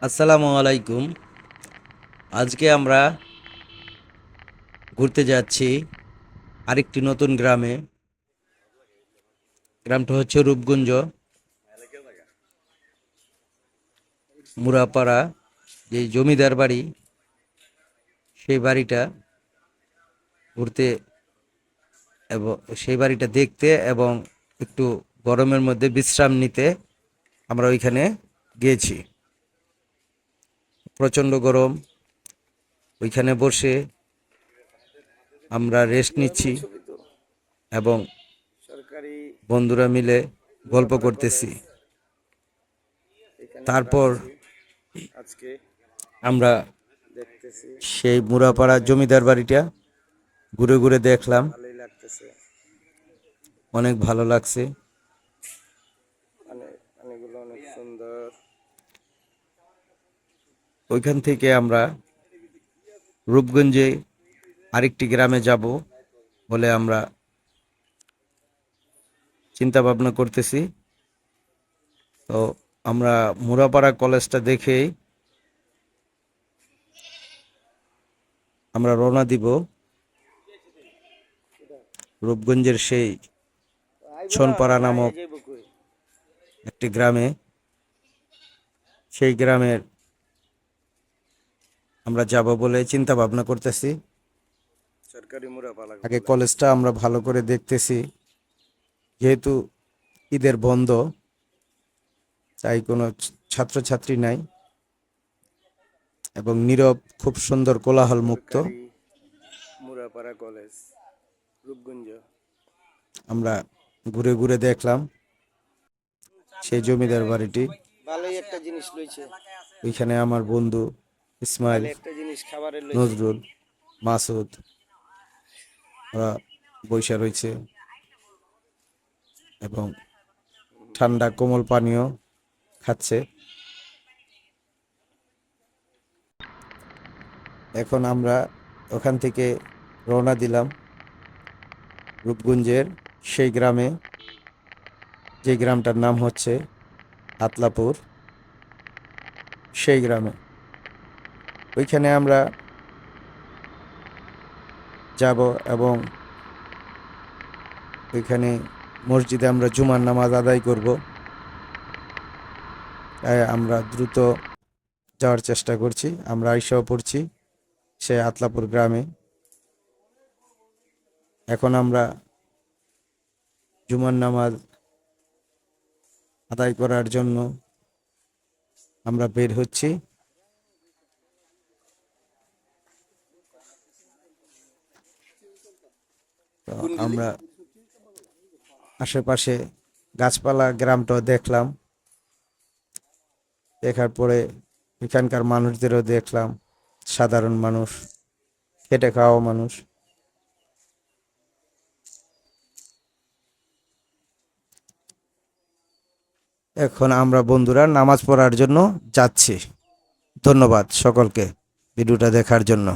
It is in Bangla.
আসসালামু আলাইকুম। আজকে আমরা ঘুরতে যাচ্ছি আরেকটি নতুন গ্রামে। গ্রামটা হচ্ছে রূপগঞ্জ, মুরাপাড়া। যে জমিদার বাড়ি, সেই বাড়িটা ঘুরতে এবং সেই বাড়িটা দেখতে এবং একটু গরমের মধ্যে বিশ্রাম নিতে আমরা ওইখানে গিয়েছি। প্রচণ্ড গরম। ওইখানে বসে আমরা রেস্ট নিচ্ছি এবং সরকারি বন্ধুরা মিলে গল্প মুরাপাড়া করতেছি। কলেজ এখানে আমরা তারপর আসছি আজকে আমরা দেখতেছি। সেই মুরাপাড়া জমিদার বাড়িটা ঘুরে ঘুরে দেখলাম। ভালোই লাগতেছে। অনেক ভালো লাগছে। পানিগুলো অনেক সুন্দর। ওইখান থেকে আমরা রূপগঞ্জে আরেকটি গ্রামে যাব বলে আমরা চিন্তা ভাবনা করতেছি। তো আমরা মুরাপাড়া কলেজটা দেখেই আমরা রওনা দিব রূপগঞ্জের সেই ছনপাড়া নামক একটি গ্রামে। সেই গ্রামের আমরা যাব বলে চিন্তা ভাবনা করতেছি। সরকারি মুরাপাড়া আগে কলেজ। কলেজটা আমরা ভালো করে দেখতেছি, যেহেতু ঈদের বন্ধ, তাই কোনো ছাত্রছাত্রী নাই এবং নীরব, খুব সুন্দর, কোলাহল মুক্ত। সরকারি মুরাপাড়া কলেজ রূপগঞ্জ। আমরা ঘুরে ঘুরে দেখলাম সেই জমিদার বাড়িটি। ভালোই একটা জিনিস লইছে। ওইখানে আমার বন্ধু ইসমাইল, ভালো একটা জিনিস খাবারের লইছে। নজরুল, মাসুদ ওরা বৈশা রয়েছে এবং ঠান্ডা কোমল পানীয় খাচ্ছে। এখন আমরা ওখান থেকে রওনা দিলাম রূপগঞ্জের সেই গ্রামে, যে গ্রামটার নাম হচ্ছে আতলাপুর। সেই গ্রামে ওইখানে আমরা যাব এবং ওইখানে মসজিদে আমরা জুমার নামাজ আদায় করব। তাই আমরা দ্রুত যাওয়ার চেষ্টা করছি। আমরা আইসাও পড়ছি সে আতলাপুর গ্রামে। এখন আমরা জুমার নামাজ আদায় করার জন্য আমরা বের হচ্ছি। তো আমরা আশেপাশে গাছপালা গ্রামটাও দেখলাম। দেখার পরে এখানকার মানুষদেরও দেখলাম, সাধারণ মানুষ, খেটে খাওয়া মানুষ। এখন আমরা বন্ধুরা নামাজ পড়ার জন্য যাচ্ছি। ধন্যবাদ সকলকে ভিডিওটা দেখার জন্য।